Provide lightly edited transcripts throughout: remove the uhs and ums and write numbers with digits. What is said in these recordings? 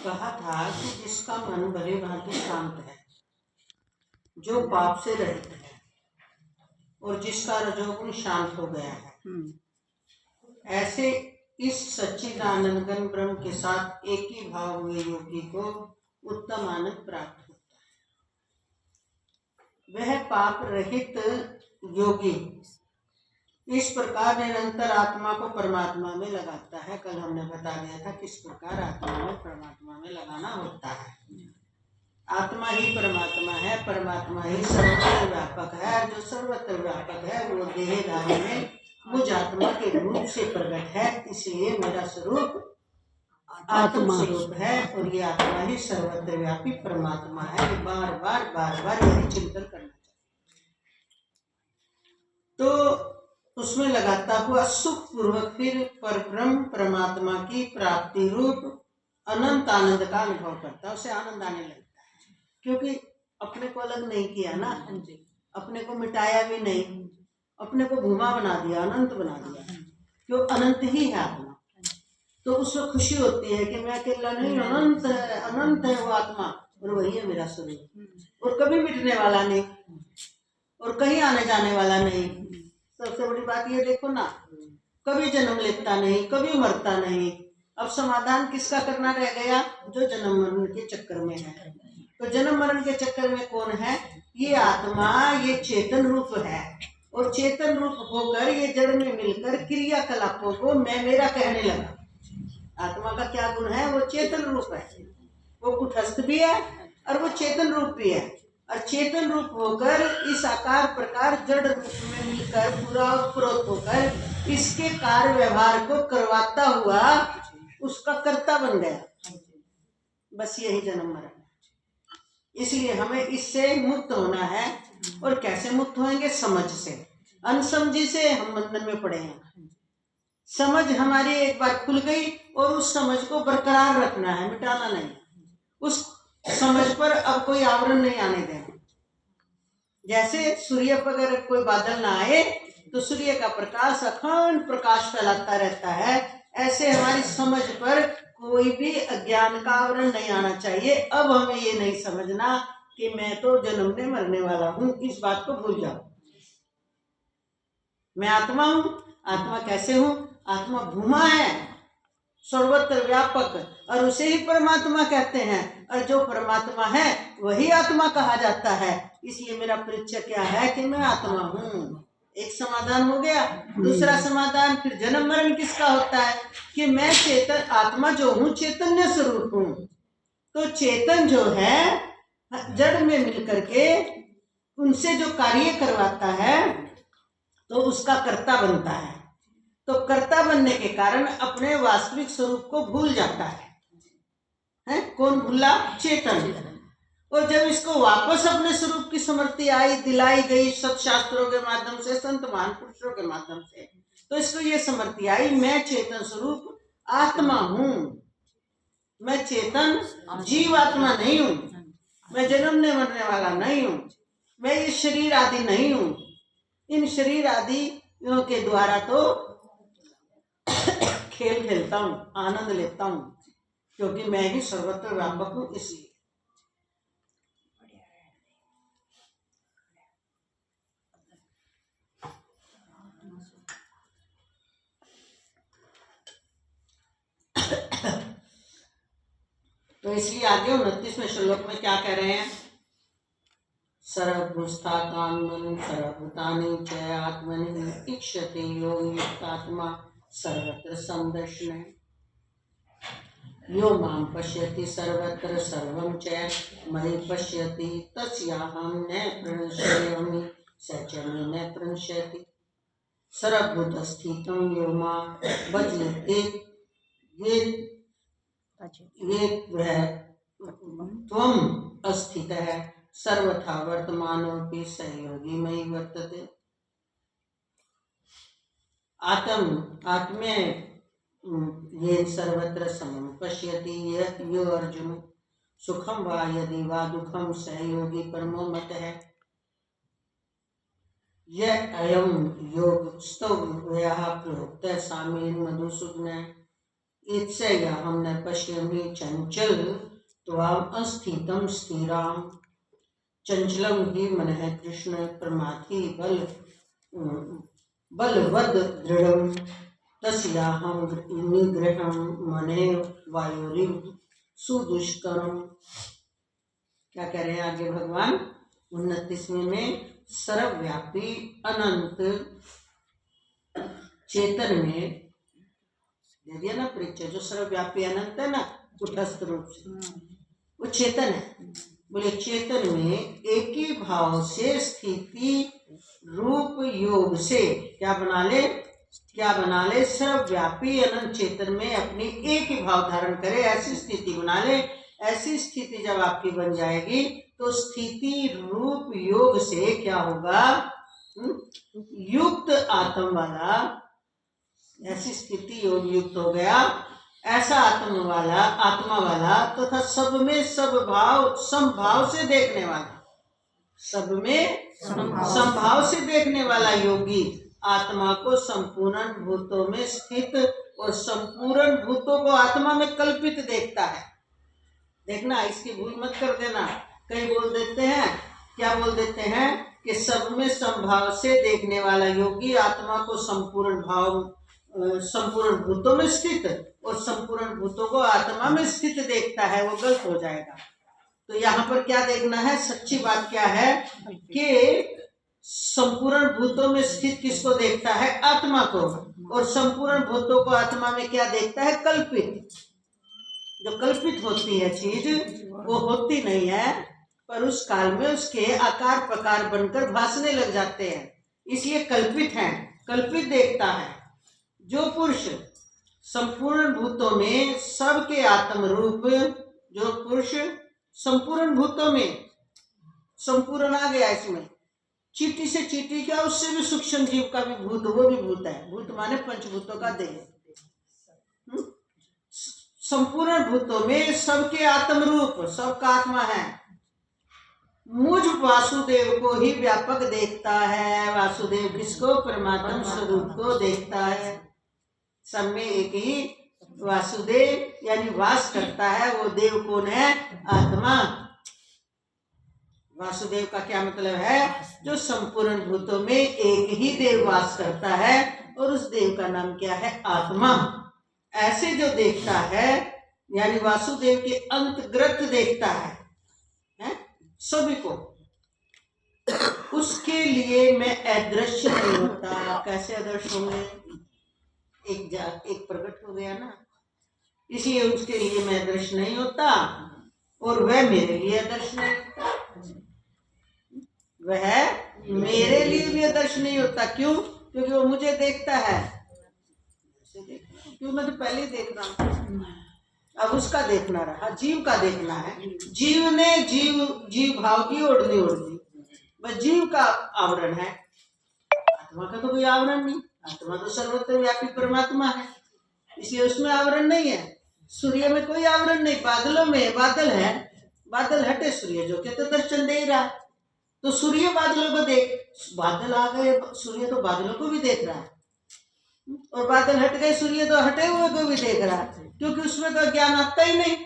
कहा था कि जिसका मन भली भांति शांत है, जो पाप से रहित है और जिसका रजोगुण शांत हो गया है, ऐसे इस सच्चिदानंद घन ब्रह्म के साथ एक ही भाव हुए योगी को उत्तम आनंद प्राप्त होता है। वह पाप रहित योगी इस प्रकार निरंतर आत्मा को परमात्मा में लगाता है। कल हमने बता दिया था किस प्रकार आत्मा में परमात्मा में लगाना होता है। आत्मा ही परमात्मा है, परमात्मा ही सर्वत्र व्यापक है। जो सर्वत्र व्यापक है वो देहधारी में मुझ आत्मा के रूप से प्रकट है, इसलिए मेरा स्वरूप आत्म स्वरूप है और ये आत्मा ही सर्वत्र व्यापी परमात्मा है। बार बार यही चिंतन करना चाहिए। तो उसमें लगाता हुआ सुख पूर्वक फिर परब्रह्म परमात्मा की प्राप्ति रूप अनंत आनंद का अनुभव करता है। उसे आनंद आने लगता है, क्योंकि अपने को अलग नहीं किया ना, अपने को मिटाया भी नहीं, अपने को भूमा बना दिया, अनंत बना दिया, क्यों अनंत ही है आत्मा। तो उसमें खुशी होती है कि मैं अकेला नहीं, अनंत है, अनंत है वो आत्मा और वही है मेरा स्वरूप और कभी मिटने वाला नहीं और कहीं आने जाने वाला नहीं। सबसे बड़ी बात ये देखो ना, कभी जन्म लेता नहीं, कभी मरता नहीं। अब समाधान किसका करना रह गया? जो जन्म मरण के चक्कर में है। तो जन्म मरण के चक्कर में कौन है? ये आत्मा, ये चेतन रूप है और चेतन रूप होकर ये जड़ में मिलकर क्रियाकलापों को मैं मेरा कहने लगा। आत्मा का क्या गुण है? वो चेतन रूप है, वो कुटस्थ भी है और वो चेतन रूप भी है। और चेतन रूप होकर इस आकार प्रकार जड़ रूप में मिलकर पूरा उत्प्रोत होकर इसके कार्य व्यवहार को करवाता हुआ उसका कर्ता बन गया। बस यही जन्म मरण है। इसलिए हमें इससे मुक्त होना है। और कैसे मुक्त होंगे? समझ से। अनसमझी से हम बंधन में पड़े हैं। समझ हमारी एक बार खुल गई और उस समझ को बरकरार रखना है, मिटाना नहीं। उस समझ पर अब कोई आवरण नहीं आने देना। जैसे सूर्य पर अगर कोई बादल ना आए तो सूर्य का प्रकाश अखंड प्रकाश फैलाता रहता है, ऐसे हमारी समझ पर कोई भी अज्ञान का आवरण नहीं आना चाहिए। अब हमें ये नहीं समझना कि मैं तो जन्मने मरने वाला हूँ, इस बात को भूल जाओ। मैं आत्मा हूँ। आत्मा कैसे हूँ? आत्मा भूमा है, सर्वत्र व्यापक, और उसे ही परमात्मा कहते हैं। और जो परमात्मा है वही आत्मा कहा जाता है। इसलिए मेरा परिचय क्या है कि मैं आत्मा हूँ। एक समाधान हो गया। दूसरा समाधान फिर जन्म मरण किसका होता है? कि मैं चेतन आत्मा जो हूँ, चैतन्य स्वरूप हूँ। तो चेतन जो है जड़ में मिल करके उनसे जो कार्य करवाता है तो उसका कर्ता बनता है। तो कर्ता बनने के कारण अपने वास्तविक स्वरूप को भूल जाता है। कौन भूला? चेतन। और जब इसको वापस अपने स्वरूप की स्मृति आई, दिलाई गई सत्शास्त्रों के माध्यम से, संत महान पुरुषों के माध्यम से, तो इसको ये स्मृति आई, मैं चेतन स्वरूप आत्मा हूँ। मैं चेतन जीव आत्मा नहीं हूँ। मैं जन्मने मरने वाला नहीं हूँ। मैं ये शरीर आदि नहीं हूँ। इन शरीर आदि के द्वारा तो खेल खेलता हूँ, आनंद लेता हूँ, क्योंकि मैं ही सर्वत्र व्यापक हूँ। इसलिए तो इसलिए आगे 29वें श्लोक में क्या कह रहे हैं? सर्वभूस्थात्मनि सर्वभूतानि च आत्मनि इक्षते योगी युक्तात्मा सर्वत्र समदर्शन यो मां पश्यति सर्वत्र सर्वं च मयि पश्यति तस्याहं न प्रणश्यामि स च मे न प्रणश्यति सर्वभूतस्थितं यो मां भजते ये त्वम् अस्थितः सर्वथा वर्तमानोऽपि सहयोगी मयि वर्तते। आत्म्य ये सर्वत्र समं पश्यति यो अर्जुन सुखम वा यदि वा दुखम सहयोगी परमो मतः यह अयम योग स्तव प्रोक्त सामेन मधुसूदन इत्सह्यहं न पश्यामि चंचल त्वाम् अस्थितं स्थिराम् चंचलं हि मनः कृष्ण प्रमाथि बलवद् दृढ़ं तस्याहं निग्रहं मने वायुरिव सुदुष्करम। क्या कह रहे हैं आगे भगवान 29वें में? सर्वव्यापी अनंत चेतन में दे दिया ना परिचय। जो सर्वव्यापी अनंत है ना कुटस्थ रूप से, वो चेतन है। बोले चेतन में एक ही भाव से स्थिति रूप योग से क्या बना ले? सर्वव्यापी अनंत चेतन में अपनी एक ही भाव धारण करे, ऐसी स्थिति बना ले। ऐसी स्थिति जब आपकी बन जाएगी तो स्थिति रूप योग से क्या होगा? युक्त आत्म वाला, ऐसी स्थिति योग युक्त हो गया, ऐसा आत्मा वाला तथा सब में सब भाव समभाव से देखने वाला, सब में समभाव से देखने वाला योगी आत्मा को संपूर्ण भूतों में स्थित और संपूर्ण भूतों को आत्मा में कल्पित देखता है। देखना, इसकी भूल मत कर देना। कई बोल देते हैं, क्या बोल देते हैं कि सब में समभाव से देखने वाला योगी आत्मा को संपूर्ण भूतों में स्थित और संपूर्ण भूतों को आत्मा में स्थित देखता है। वो गलत हो जाएगा। तो यहाँ पर क्या देखना है? सच्ची बात क्या है कि संपूर्ण भूतों में स्थित किसको देखता है? आत्मा को। और संपूर्ण भूतों को आत्मा में क्या देखता है? कल्पित। जो कल्पित होती है चीज वो होती नहीं है, पर उस काल में उसके आकार प्रकार बनकर भासने लग जाते हैं, इसलिए कल्पित है, कल्पित देखता है। जो पुरुष संपूर्ण भूतों में सबके आत्म रूप, जो पुरुष संपूर्ण भूतों में, संपूर्ण आ गया इसमें, चींटी से चींटी क्या, उससे भी सूक्ष्म जीव का भी भूत, वो भी भूत है। भूत माने पंचभूतों का देह। संपूर्ण भूतों में सबके आत्म रूप, सबका आत्मा है। मुझ वासुदेव को ही व्यापक देखता है। वासुदेव किसको? परमात्मा स्वरूप को देखता है। सब में एक ही वासुदेव यानी वास करता है। वो देव कौन है? आत्मा। वासुदेव का क्या मतलब है? जो संपूर्ण भूतों में एक ही देव वास करता है और उस देव का नाम क्या है? आत्मा। ऐसे जो देखता है यानी वासुदेव के अंतर्गत देखता है सभी को, उसके लिए मैं अदृश्य नहीं होता। कैसे अदृश्य होंगे? एक प्रकट हो गया ना, इसलिए उसके लिए मैं अदृश्य नहीं होता और वह मेरे लिए अदृश्य नहीं होता। वह मेरे लिए भी अदृश्य नहीं होता। क्यों? क्योंकि वो मुझे देखता है। क्यों? मैं तो पहले ही देख रहा हूँ। अब उसका देखना रहा, जीव का देखना है। जीव ने जीव भाव की ओढ़नी ओढ़ ली, बस जीव का आवरण है। आत्मा का तो कोई आवरण नहीं। आत्मा तो सर्वत्र व्यापी परमात्मा है, इसलिए उसमें आवरण नहीं है। सूर्य में कोई आवरण नहीं। बादलों में बादल है, बादल हटे सूर्य जो के तो दर्शन दे ही रहा। तो सूर्य बादलों को देख, बादल आ गए, सूर्य तो बादलों को भी देख रहा है, और बादल हट गए, सूर्य तो हटे हुए को भी देख रहा है, क्योंकि उसमें तो ज्ञान आता ही नहीं।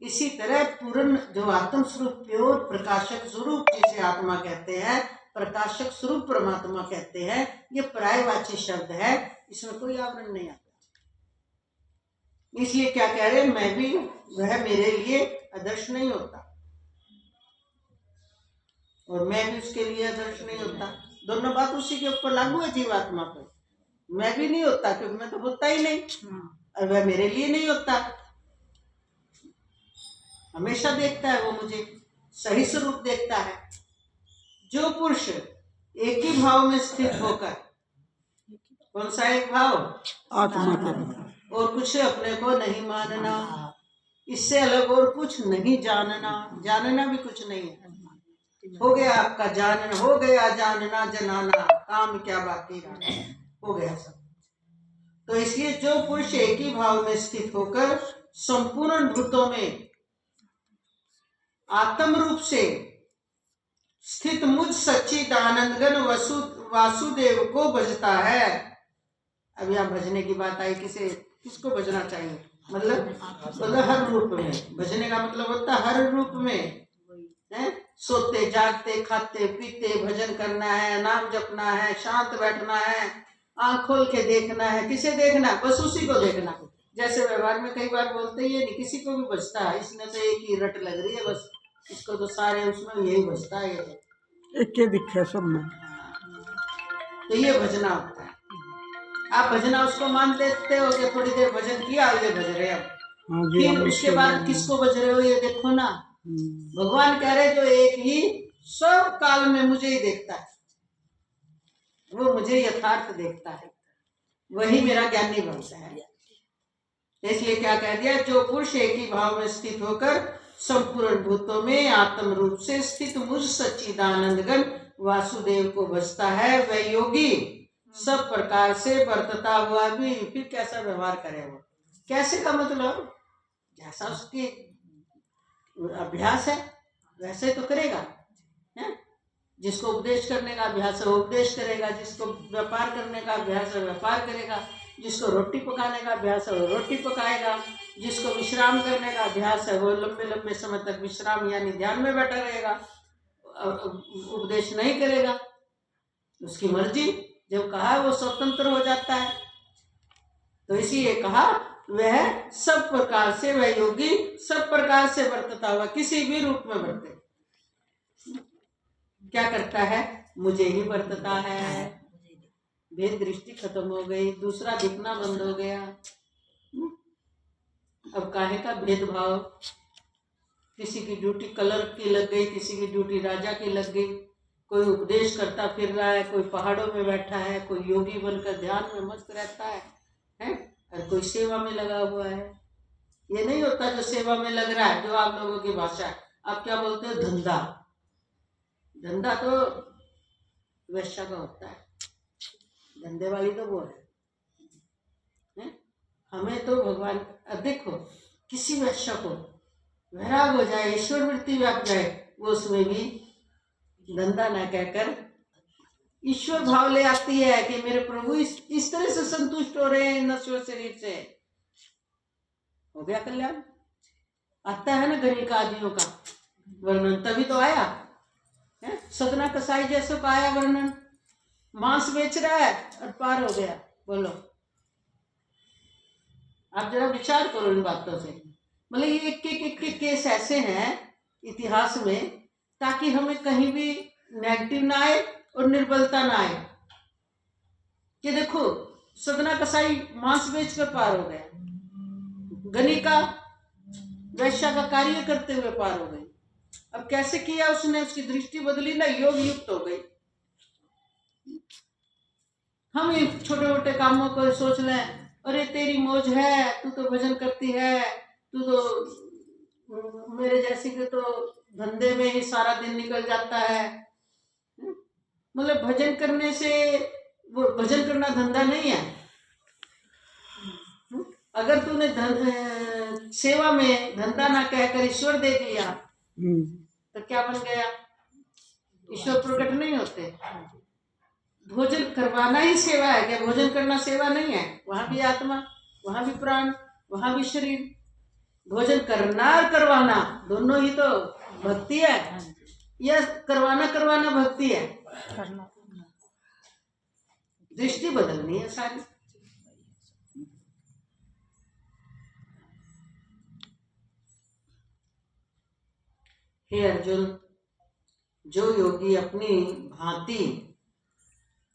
इसी तरह पूर्ण जो आत्म स्वरूप प्योर प्रकाशक स्वरूप जिसे आत्मा कहते हैं, प्रकाशक स्वरूप परमात्मा कहते हैं, ये पर्यायवाची शब्द है, इसमें कोई आवरण नहीं आता। इसलिए क्या कह रहे हैं? मैं भी, वह मेरे लिए आदर्श नहीं होता और मैं भी उसके लिए आदर्श नहीं होता। दोनों बात उसी के ऊपर लागू है जीवात्मा पर। मैं भी नहीं होता क्योंकि मैं तो होता ही नहीं, और वह मेरे लिए नहीं होता। हमेशा देखता है वो मुझे, सही स्वरूप देखता है। जो पुरुष एक ही भाव में स्थित होकर, कौन सा एक भाव? आत्मा का, और कुछ अपने को नहीं मानना, इससे अलग और कुछ नहीं जानना, जानना भी कुछ नहीं है। हो गया आपका जानना, हो गया जानना जनाना, काम क्या बाकी रहा, हो गया सब। तो इसलिए जो पुरुष एक ही भाव में स्थित होकर संपूर्ण भूतों में आत्म रूप से स्थित मुझ सच्चिदानंदघन वासुदेव को भजता है। अब यहाँ भजने की बात आई, किसे? किसको भजना चाहिए? मतलब हर रूप में। भजने का मतलब होता है हर रूप में, है? सोते जागते खाते पीते भजन करना है, नाम जपना है, शांत बैठना है, आंख खोल के देखना है। किसे देखना? बस उसी को देखना। जैसे व्यवहार में कई बार बोलते ही नहीं, किसी को भी बचता है, इसने तो एक ही रट लग रही है, बस इसको तो सारे उसमें यही बचता है, ये तो एक के दिखे सब में। तो ये भजना होता है। आप भजना उसको मान देते हो कि थोड़ी देर भजन किया, ये भज रहे अब, हाँ जी, फिर उसके बाद किसको भज रहे हो ये देखो ना। भगवान कह रहे जो एक ही सब काल में मुझे ही देखता है, वो मुझे यथार्थ देखता है, वही मेरा ज्ञानी बनता है। इसलिए क्या कह दिया? जो पुरुष एक ही भाव में स्थित होकर संपूर्ण भूतों में आत्म रूप से स्थित मुझ सच्चिदानंदघन वासुदेव को भजता है, वह योगी सब प्रकार से बरतता हुआ भी फिर कैसा व्यवहार करे? वो कैसे का मतलब जैसा उसकी अभ्यास है वैसे तो करेगा, है? जिसको उपदेश करने का अभ्यास है वो उपदेश करेगा, जिसको व्यापार करने का अभ्यास है व्यापार करेगा, जिसको रोटी पकाने का अभ्यास है वो रोटी पकाएगा, जिसको विश्राम करने का अभ्यास है वो लंबे लंबे समय तक विश्राम यानी ध्यान में बैठा रहेगा, उपदेश नहीं करेगा। उसकी मर्जी, जब कहा वो स्वतंत्र हो जाता है। तो इसीलिए कहा वह सब प्रकार से, वह योगी सब प्रकार से बरतता हुआ, किसी भी रूप में बरते, क्या करता है? मुझे ही बरतता है। भेद दृष्टि खत्म हो गई, दूसरा दिखना बंद हो गया। अब काहे का भेदभाव? किसी की ड्यूटी कलर की लग गई, किसी की ड्यूटी राजा की लग गई, कोई उपदेश करता फिर रहा है, कोई पहाड़ों में बैठा है, कोई योगी बनकर ध्यान में मस्त रहता है? और कोई सेवा में लगा हुआ है। ये नहीं होता जो सेवा में लग रहा है, जो आप लोगों की भाषा है, आप क्या बोलते हो? धंधा। धंधा तो वैश्या का होता है, धंधे वाली तो वो है? हमें तो भगवान, देखो किसी वैश्य को वैराग हो जाए, ईश्वर वृत्ति व्याप जाए, वो उसमें भी धंधा न कहकर ईश्वर भाव ले आती है कि मेरे प्रभु इस तरह से संतुष्ट हो रहे हैं नश्वर शरीर से, हो गया कल्याण। आता है ना गणिका आदियों का वर्णन, तभी तो आया है। सदना कसाई जैसे का आया वर्णन, मांस बेच रहा है और पार हो गया। बोलो, आप जरा विचार करो इन बातों से। मतलब ये एक केस ऐसे हैं इतिहास में, ताकि हमें कहीं भी नेगेटिव ना आए और निर्बलता ना आए कि देखो सदना कसाई मांस बेचकर पार हो गया, गणिका वैश्या का कार्य करते हुए पार हो गई। अब कैसे किया उसने? उसकी दृष्टि बदली ना, योग युक्त हो गई। हम छोटे मोटे कामों को सोच लें, अरे तेरी मौज है, तू तो भजन करती है, तू तो मेरे जैसे के तो धंधे में ही सारा दिन निकल जाता है। मतलब भजन करने से, वो भजन करना धंधा नहीं है। अगर तूने सेवा में धंधा ना कहकर ईश्वर देख लिया तो क्या बन गया? ईश्वर प्रकट नहीं होते। भोजन करवाना ही सेवा है क्या? भोजन करना सेवा नहीं है? वहां भी आत्मा, वहां भी प्राण, वहां भी शरीर। भोजन करना और करवाना दोनों ही तो भक्ति है, या करवाना भक्ति है? दृष्टि बदलनी है सारी। हे अर्जुन, जो योगी अपनी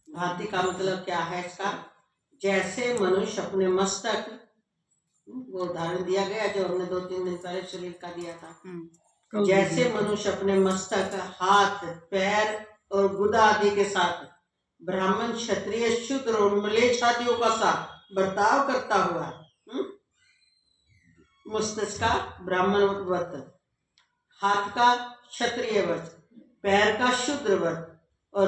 भांति का मतलब क्या है इसका? जैसे मनुष्य अपने मस्तक, वो उदाहरण दिया गया जो हमने 2-3 दिन पहले शरीर का दिया था। जैसे मनुष्य अपने मस्तक, हाथ, पैर और गुदा आदि के साथ ब्राह्मण, क्षत्रिय, शूद्र और म्लेच्छ आदियों का साथ बर्ताव करता हुआ, मस्तक का ब्राह्मण व्रत, हाथ का क्षत्रिय व्रत, पैर का शूद्र व्रत और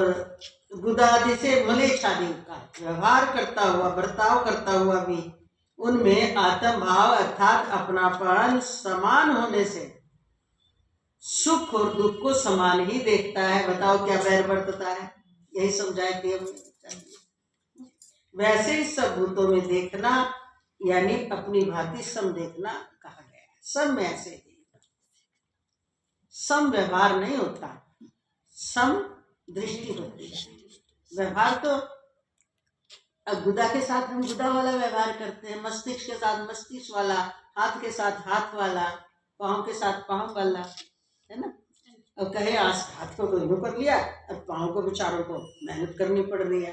गुदा आदि से म्लेच्छ आदि का व्यवहार करता हुआ, बर्ताव करता हुआ भी उनमें आत्म भाव अर्थात अपनापन समान होने से सुख और दुख को समान ही देखता है। बताओ क्या बैर बरतता है? यही समझाए थे। वैसे ही सब भूतों में देखना यानी अपनी भांति सम देखना कहा गया है। सम में ऐसे ही सम व्यवहार नहीं होता, सम दृष्टि होती है। व्यवहार तो अब गुदा के साथ हम गुदा वाला व्यवहार करते हैं, मस्तिष्क के साथ मस्तिष्क वाला, हाथ के साथ हाथ वाला, पाँव के साथ पाँव वाला, है ना। अब कहे आज हाथ को तो यूं कर लिया, अब पाँव को बेचारों को मेहनत करनी पड़ रही है।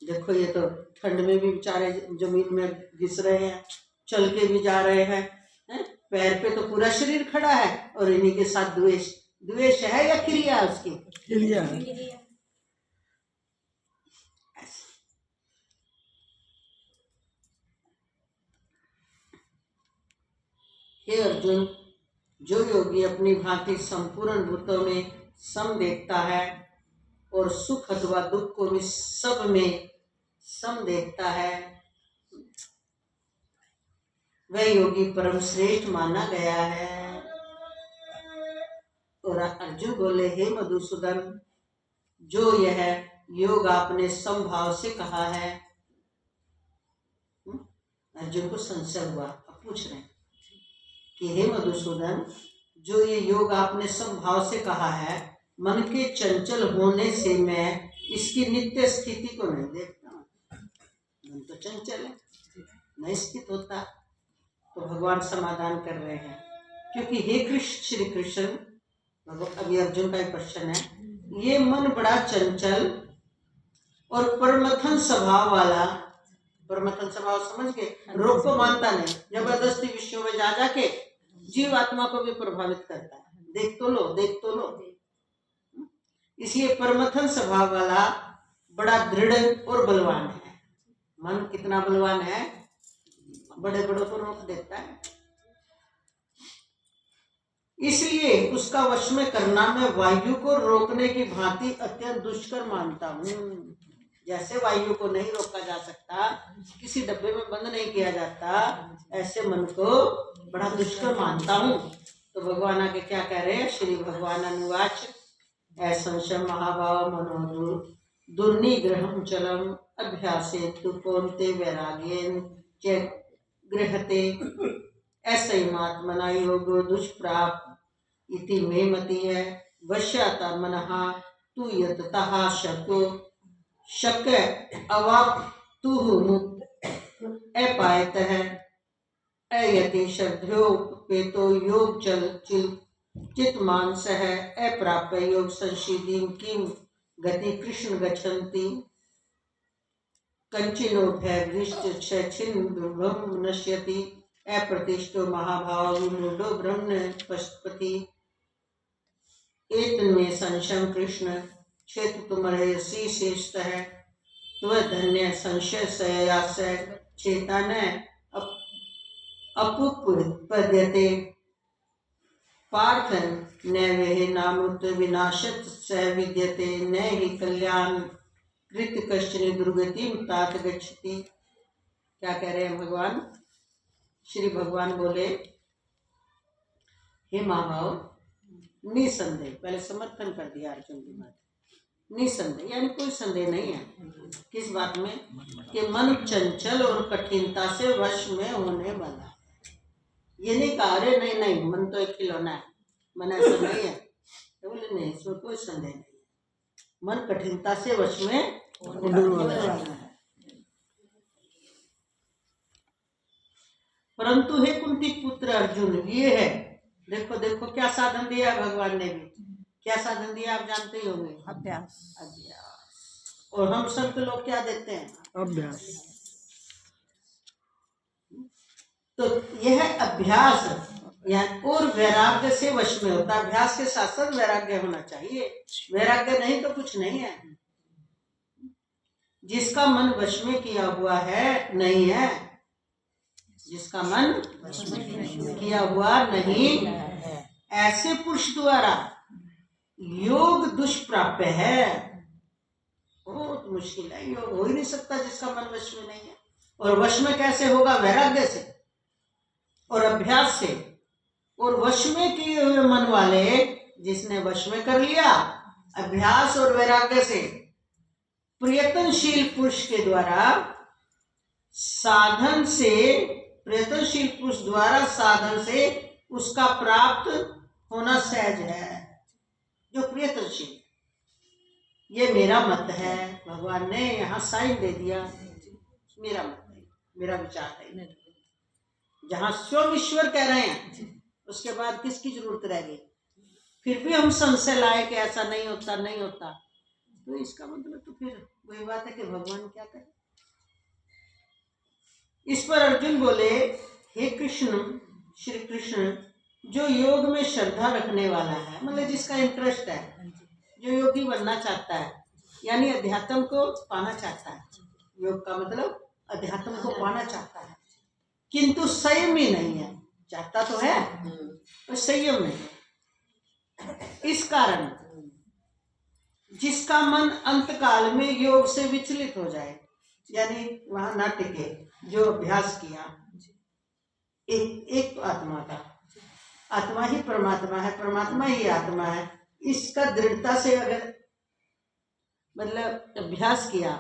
देखो ये तो ठंड में भी बेचारे जमीन में घिस रहे हैं, चल के भी जा रहे हैं, पैर पे तो पूरा शरीर खड़ा है, और इन्हीं के साथ द्वेष, द्वेष है या क्रिया उसकी? क्रिया। हे अर्जुन, जो योगी अपनी भांति संपूर्ण भूतों में सम देखता है और सुख अथवा दुख को भी सब में सम देखता है, वह योगी परम श्रेष्ठ माना गया है। और अर्जुन बोले, हे मधुसूदन, जो यह योग आपने समभाव से कहा है। अर्जुन को संशय हुआ, अब पूछ रहे हैं कि हे मधुसूदन, जो ये योग आपने समभाव से कहा है, मन के चंचल होने से मैं इसकी नित्य स्थिति को नहीं देखता। मन तो चंचल है, नहीं स्थित होता। तो भगवान समाधान कर रहे हैं, क्योंकि हे कृष्ण, श्री कृष्ण, अभी अर्जुन का एक प्रश्न है, ये मन बड़ा चंचल और परमथन स्वभाव वाला, परमथन स्वभाव समझ के, रोग को मानता नहीं, जबरदस्ती विषयों में जा जाके जीव आत्मा को भी प्रभावित करता है, देख तो लो, देख तो लो। इसलिए परमथन स्वभाव वाला बड़ा दृढ़ और बलवान है। मन कितना बलवान है, बड़े बड़ों को रोक देता है। इसलिए उसका वश में करना मैं वायु को रोकने की भांति अत्यंत दुष्कर मानता हूँ। जैसे वायु को नहीं रोका जा सकता, किसी डब्बे में बंद नहीं किया जाता, ऐसे मन को बड़ा दुष्कर मानता हूँ। तो भगवान आगे क्या कह रहे हैं? श्री भगवान अनुवाच, असंशय महाभाव मनोदु दुर्निग्रहं चलम अभ्यासे तु कौन्ते वैराग्येन च गृहते ऐसैमात्मना योगो दुष्प्राप इति मे मति है। वश्यता मनः तु यततः शक अवाप्तुः अपायतः अयति श्रद्धयोपेतो योग चल चित मानसः अप्राप्य योग संसिद्धिं किं गति कृष्ण गच्छन्ति कंचिनो भयभ्रष्ट छिन्न दुर्भम नश्यति अप्रतिष्ठो महाभाव विमूढ़ो ब्रह्म पशुपति एतन्मे संशयं कृष्ण क्षेत्र तुम्हारे शेषतः त्व धन्य संशय सयास चेतन अपुपद्यते पार्थ न वे नामुत विनाशत स विद्यते न ही कल्याण कृत कश्चन दुर्गति तात गच्छति। क्या कह रहे हैं भगवान? श्री भगवान बोले, हे महाभाव, निसंदेह, पहले समर्थन कर दिया अर्जुन की बात, निसंदेह यानी कोई संदेह नहीं है किस बात में, कि मन चंचल और कठिनता से वश में होने वाला। ये नहीं कहा अरे नहीं नहीं मन तो एक खिलौना है, मन ऐसा नहीं है, तो बोले नहीं, इसमें कोई संदेह नहीं, मन कठिनता से वश में होने वाला है। परंतु हे कुंती पुत्र अर्जुन, ये है, देखो देखो क्या साधन दिया भगवान ने भी, क्या साधन दिया आप जानते ही होंगे, अभ्यास। अभ्यास। और हम संत लोग क्या देते हैं? अभ्यास। तो यह अभ्यास या और वैराग्य से वश में होता है। अभ्यास के साथ साथ वैराग्य होना चाहिए, वैराग्य नहीं तो कुछ नहीं है। जिसका मन वश में किया हुआ है नहीं है, जिसका मन किया हुआ नहीं है, ऐसे पुरुष द्वारा योग दुष्प्राप्य है। बहुत मुश्किल है, योग हो ही नहीं सकता जिसका मन वश में नहीं है। और वश में कैसे होगा? वैराग्य से और अभ्यास से। और वश में किए हुए मन वाले, जिसने वश में कर लिया अभ्यास और वैराग्य से, प्रयत्नशील पुरुष के द्वारा साधन से, प्रयत्नशील पुरुष द्वारा साधन से उसका प्राप्त होना सहज है। जो प्रयत्नशील, ये मेरा मत है, भगवान ने यहाँ साइन दे दिया, मेरा मत है, मेरा विचार है। जहाँ स्वयं ईश्वर कह रहे हैं उसके बाद किसकी जरूरत रह गई? फिर भी हम संशय लाए कि ऐसा नहीं होता, नहीं होता, तो इसका मतलब तो फिर वही बात है कि भगवान क्या करें। इस पर अर्जुन बोले, हे कृष्ण, श्री कृष्ण, जो योग में श्रद्धा रखने वाला है, मतलब जिसका इंटरेस्ट है, जो योगी बनना चाहता है, यानी अध्यात्म को पाना चाहता है, योग का मतलब अध्यात्म को पाना चाहता है, किंतु संयम ही नहीं है, चाहता तो है पर संयम नहीं है। इस कारण जिसका मन अंतकाल में योग से विचलित हो जाए, यानी वहां न टिके, जो अभ्यास किया, एक तो आत्मा का, आत्मा ही परमात्मा है, परमात्मा ही आत्मा है, इसका दृढ़ता से अगर मतलब अभ्यास किया,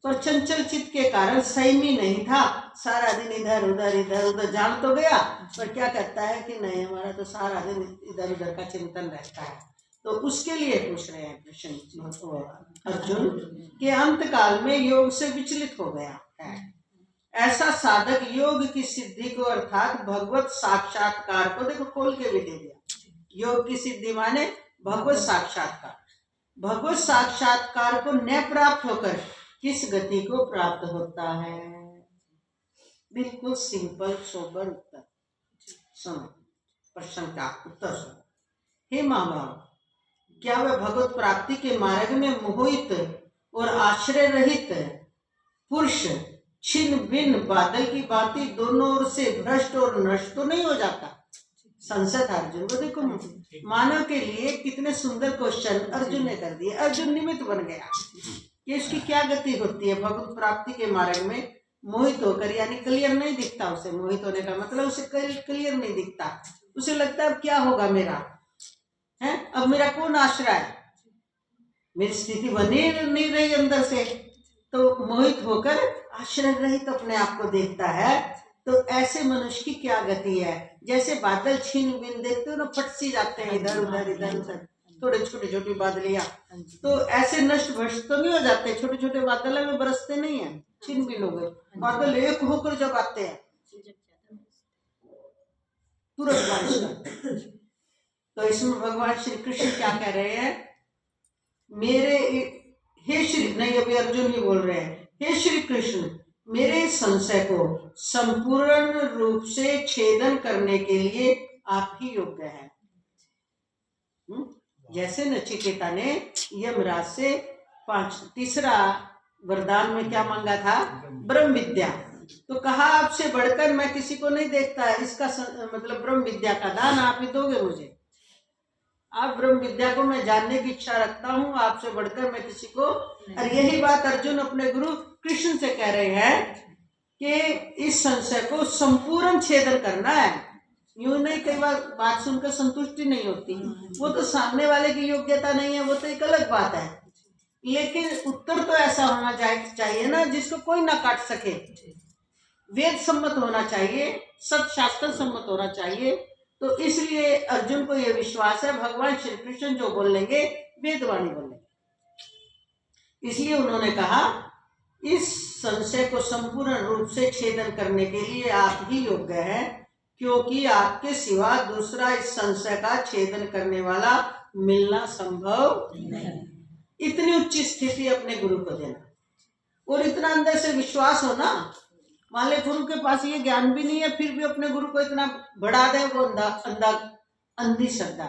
पर चंचल चित्त के कारण संयमी नहीं था, सारा दिन इधर उधर जान तो गया, पर क्या कहता है कि नहीं, हमारा तो सारा दिन इधर उधर का चिंतन रहता है। तो उसके लिए पूछ रहे हैं कृष्ण अर्जुन कि अंतकाल में योग से विचलित हो गया है, ऐसा साधक योग की सिद्धि को अर्थात भगवत साक्षात्कार को, देखो खोल के भी दे दिया, योग की सिद्धि माने भगवत साक्षात्कार, भगवत साक्षात्कार को न प्राप्त होकर किस गति को प्राप्त होता है? बिल्कुल सिंपल सोबर उत्तर सुनो, प्रश्न का उत्तर सुनो। हे महाभाव, क्या वह भगवत प्राप्ति के मार्ग में मोहित और आश्रय रहित पुरुष छिन्न भिन्न बादल की भांति दोनों ओर से भ्रष्ट और नष्ट तो नहीं हो जाता? संशय था अर्जुन को। देखो मानव के लिए कितने सुंदर क्वेश्चन अर्जुन ने कर दिए। अर्जुन निमित्त बन गया कि इसकी क्या गति होती है भगवत प्राप्ति के मार्ग में मोहित होकर, यानी क्लियर नहीं दिखता उसे, मोहित होने का मतलब उसे क्लियर नहीं दिखता, उसे लगता है अब क्या होगा मेरा है, अब मेरा कौन आश्रय है, मेरी स्थिति बनी नहीं रही अंदर से, तो मोहित होकर आश्रय रहित अपने आप को देखता है। तो ऐसे मनुष्य की क्या गति है? जैसे बादल छीन बिन देखते हो ना, फट सी जाते हैं इधर उधर, थोड़े छोटे छोटी बादलियां, तो ऐसे नष्ट भ्रष्ट तो नहीं हो जाते, छोटे छोटे बादल में बरसते नहीं है, छीन बिन हो गए, बादल एक होकर जब आते हैं तुरंत बारिश करते। तो इसमें भगवान श्री कृष्ण क्या कह रहे हैं? मेरे हे श्री, नहीं अभी अर्जुन ही बोल रहे हैं, हे श्री कृष्ण, मेरे संशय को संपूर्ण रूप से छेदन करने के लिए आप ही योग्य हैं। जैसे नचिकेता ने यमराज से तीसरा वरदान में क्या मांगा था? ब्रह्म विद्या। तो कहा आपसे बढ़कर मैं किसी को नहीं देखता है, इसका मतलब ब्रह्म विद्या का दान आप ही दोगे मुझे। आप ब्रह्म विद्या को मैं जानने की इच्छा रखता हूँ, आपसे बढ़कर मैं किसी को। और यही बात अर्जुन अपने गुरु कृष्ण से कह रहे हैं कि इस संशय को संपूर्ण छेदन करना है। यूं नहीं, कई बार बात सुनकर संतुष्टि नहीं होती, वो तो सामने वाले की योग्यता नहीं है, वो तो एक अलग बात है, लेकिन उत्तर तो ऐसा होना चाहिए ना जिसको कोई ना काट सके, वेद सम्मत होना चाहिए, सत्शास्त्र सम्मत होना चाहिए। तो इसलिए अर्जुन को यह विश्वास है भगवान श्री कृष्ण जो बोलेंगे वेदवाणी बोलेंगे। इसलिए उन्होंने कहा इस संशय को संपूर्ण रूप से छेदन करने के लिए आप ही योग्य हैं, क्योंकि आपके सिवा दूसरा इस संशय का छेदन करने वाला मिलना संभव नहीं। इतनी उच्च स्थिति अपने गुरु को देना और इतना अंदर से विश्वास होना। मान ले गुरु के पास ये ज्ञान भी नहीं है, फिर भी अपने गुरु को इतना बढ़ा दे, वो अंधी श्रद्धा।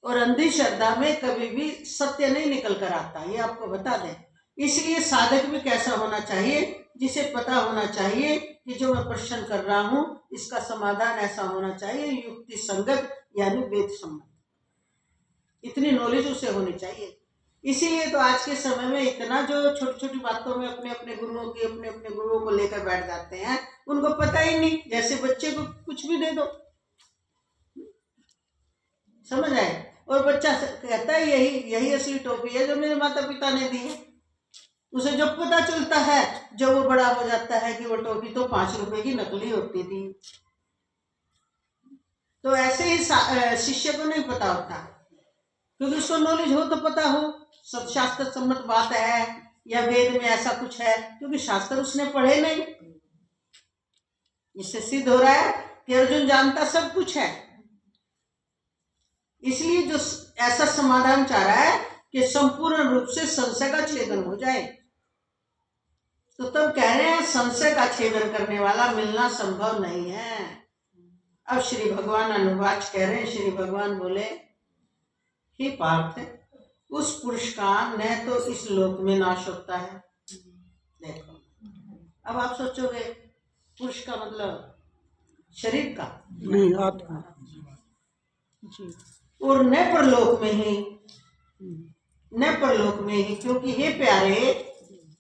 और अंधी श्रद्धा में कभी भी सत्य नहीं निकल कर आता, ये आपको बता दें। इसलिए साधक भी कैसा होना चाहिए, जिसे पता होना चाहिए कि जो मैं प्रश्न कर रहा हूँ इसका समाधान ऐसा होना चाहिए, युक्ति संगत यानी वेद सम्मत, इतनी नॉलेज उसे होनी चाहिए। इसीलिए तो आज के समय में इतना जो छोटी छोटी बातों में अपने अपने गुरुओं को लेकर बैठ जाते हैं, उनको पता ही नहीं, जैसे बच्चे को कुछ भी दे दो समझ आए, और बच्चा कहता है यही असली टोपी है जो मेरे माता पिता ने दी है। उसे जब पता चलता है, जब वो बड़ा हो जाता है कि वो टोपी तो 5 रुपए की नकली होती थी। तो ऐसे ही शिष्य को नहीं पता होता, क्योंकि उसको नॉलेज हो तो पता हो सब शास्त्र सम्मत बात है या वेद में ऐसा कुछ है, क्योंकि शास्त्र उसने पढ़े नहीं। इससे सिद्ध हो रहा है कि अर्जुन जानता सब कुछ है। इसलिए जो ऐसा समाधान चाह रहा है कि संपूर्ण रूप से संशय का छेदन हो जाए, तो तब कह रहे हैं संशय का छेदन करने वाला मिलना संभव नहीं है। अब श्री भगवान अनुवाच कह रहे हैं, श्री भगवान बोले, हे पार्थ, उस पुरुष का न तो इस लोक में नाश होता है। देखो, अब आप सोचोगे पुरुष का मतलब शरीर का नहीं, आत्मा जी। और न परलोक में ही, न परलोक में ही, क्योंकि हे प्यारे,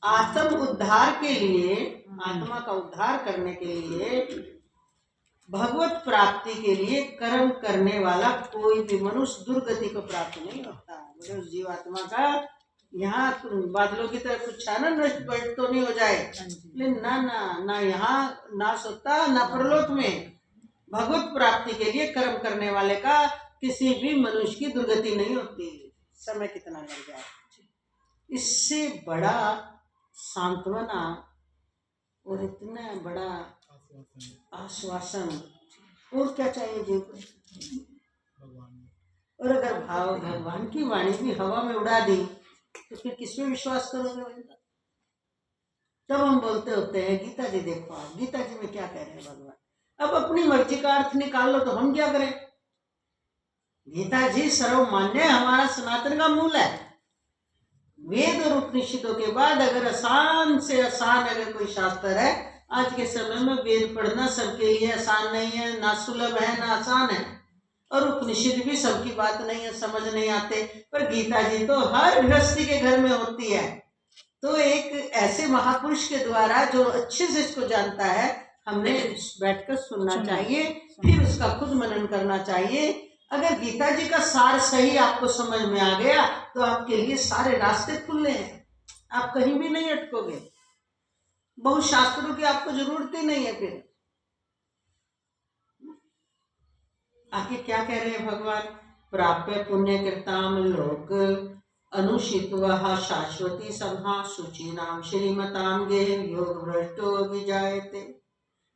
आत्म उद्धार के लिए, आत्मा का उद्धार करने के लिए, भगवत प्राप्ति के लिए कर्म करने वाला कोई भी मनुष्य दुर्गति को प्राप्त नहीं होता। बोले उस जीवात्मा का यहाँ बादलों की तरह कुछ छाना नष्ट बढ़ तो नहीं हो जाए, लेकिन ना ना ना यहाँ नाश होता, ना परलोक में। भगवत प्राप्ति के लिए कर्म करने वाले का किसी भी मनुष्य की दुर्गति नहीं होती, समय कितना लग जाए। इससे बड़ा सांत्वना और इतना बड़ा आश्वासन और क्या चाहिए जीव को। और अगर भाव भगवान की वाणी भी हवा में उड़ा दी तो फिर किसमें विश्वास करोगे। तब हम बोलते होते हैं गीता जी देखो, आप गीता जी में क्या कह रहे हैं भगवान, अब अपनी मर्जी का अर्थ निकाल लो तो हम क्या करें। गीता जी सर्वमान्य हमारा सनातन का मूल है। वेद और उपनिषदों के बाद अगर आसान से आसान अगर कोई शास्त्र है, आज के समय में वेद पढ़ना सबके लिए आसान नहीं है, ना सुलभ है ना आसान है, और उपनिषद भी सबकी बात नहीं है, समझ नहीं आते, पर गीता जी तो हर गृहस्थी के घर में होती है। तो एक ऐसे महापुरुष के द्वारा जो अच्छे से इसको जानता है, हमने बैठकर सुनना चाहिए, फिर उसका खुद मनन करना चाहिए। अगर गीता जी का सार सही आपको समझ में आ गया तो आपके लिए सारे रास्ते खुले हैं, आप कहीं भी नहीं अटकोगे, बहुत शास्त्रों की आपको जरूरत ही नहीं है। फिर आगे क्या कह रहे हैं भगवान, प्राप्य पुण्य कृताम लोक अनुषित्वा शाश्वती सभा शुचि नाम श्रीमताम गे योग भ्रष्टो विजायते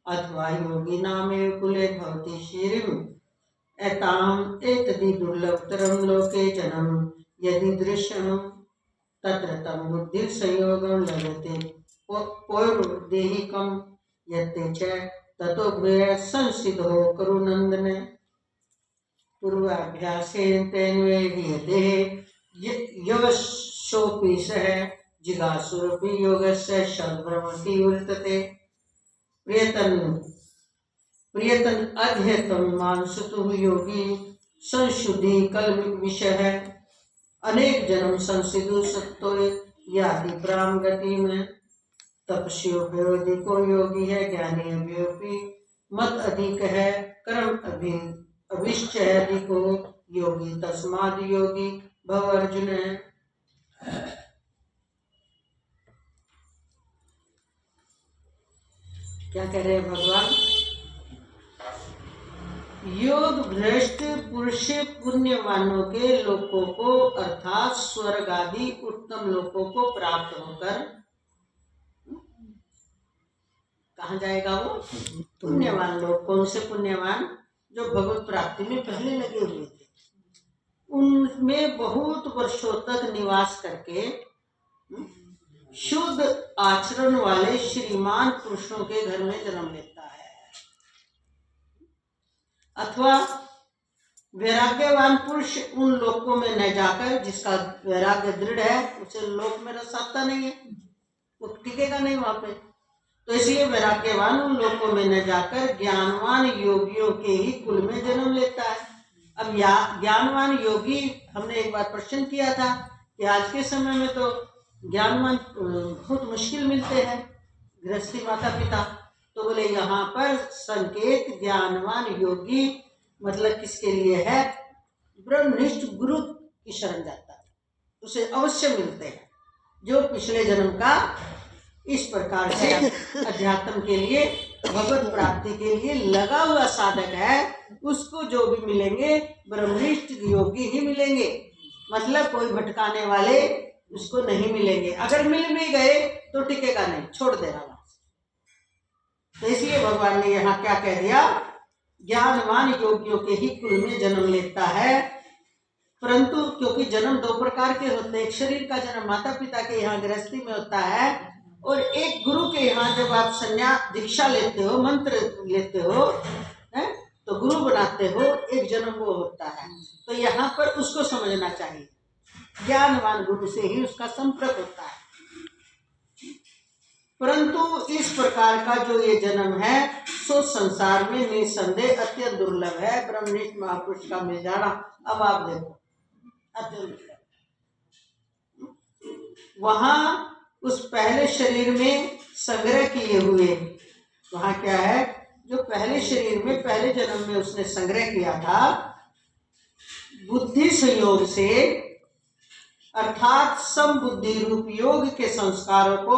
अथवा योगी नामे कुले भवति श्रीम एताम एतदि दुर्लभतरम लोके जन्म यदि दृश्यम तत्र तम बुद्धि संयोगम लभते पौर्देहिकम यत्ते च ततो भूय संसिद्धो करुनंदन पूर्वाभ्यासेन तेन्वे ह्रियते योगशोपि सह जिगासुरपि योगस्य शब्दभ्रमति वर्तते प्रियतन अध्यतम मानसतु योगी संशुद्धि कल्मिक विषय है अनेक जन्म संसिधु सत्तो यादि प्राम गति में तपस्योपयोधिको योगी है ज्ञानी अभियोपी मत अधिक है कर्म अभिश्चय अधिको योगी तस्माद योगी भव अर्जुन है। क्या कह रहे हैं भगवान, योग भ्रष्ट पुरुष पुण्यवानों के लोकों को अर्थात स्वर्ग आदि उत्तम लोकों को प्राप्त होकर कहाँ जाएगा वो, पुण्यवान लोग। कौन से पुण्यवान, जो भगवत प्राप्ति में पहले लगे हुए थे, उनमें बहुत वर्षों तक निवास करके शुद्ध आचरण वाले श्रीमान पुरुषों के घर में जन्म लेता है। अथवा वैराग्यवान पुरुष उन लोकों में न जाकर, जिसका वैराग्य दृढ़ है, उसे लोक में रस आता नहीं है, वो टिकेगा नहीं वहां पे। तो इसलिए वैराग्यवान उन लोकों में न जाकर ज्ञानवान योगियों के ही कुल में जन्म लेता है। अब ज्ञानवान योगी, हमने एक बार प्रश्न किया था कि आज के समय में तो ज्ञानवान बहुत मुश्किल मिलते हैं गृहस्थी माता पिता, तो बोले यहाँ पर संकेत ज्ञानवान योगी मतलब किसके लिए है, ब्रह्मनिष्ठ गुरु की शरण जाता है, उसे अवश्य मिलते हैं। जो पिछले जन्म का इस प्रकार से अध्यात्म के लिए, भगवत प्राप्ति के लिए लगा हुआ साधक है, उसको जो भी मिलेंगे ब्रह्मनिष्ठ योगी ही मिलेंगे। मतलब कोई भटकाने वाले उसको नहीं मिलेंगे। अगर मिल भी गए तो टिकेगा नहीं, छोड़ देगा वहां से। तो इसलिए भगवान ने यहाँ क्या कह दिया, ज्ञानवान योगियों के ही कुल में जन्म लेता है। परंतु क्योंकि जन्म दो प्रकार के होते हैं, एक शरीर का जन्म माता पिता के यहाँ गृहस्थी में होता है, और एक गुरु के यहाँ जब आप संन्यास दीक्षा लेते हो, मंत्र लेते हो, है तो गुरु बनाते हो, एक जन्म वो होता है। तो यहाँ पर उसको समझना चाहिए, ज्ञानवान गुरु से ही उसका संपर्क होता है। परंतु इस प्रकार का जो ये जन्म है सो संसार में निसंदेह अत्यंत दुर्लभ है। ब्रह्मनिष्ठ महापुरुष का मिल जाना, अब आप देखो अत्यंत दुर्लभ। वहां उस पहले शरीर में संग्रह किए हुए, वहां क्या है, जो पहले शरीर में पहले जन्म में उसने संग्रह किया था, बुद्धि संयोग से अर्थात समबुद्धि रूप योग के संस्कारों को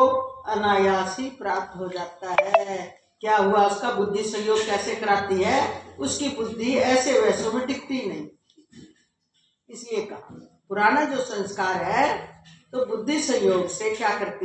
अनायास ही प्राप्त हो जाता है। क्या हुआ, उसका बुद्धि संयोग कैसे कराती है, उसकी बुद्धि ऐसे वैसों में टिकती नहीं। इसलिए कहा पुराना जो संस्कार है तो बुद्धि संयोग से क्या करती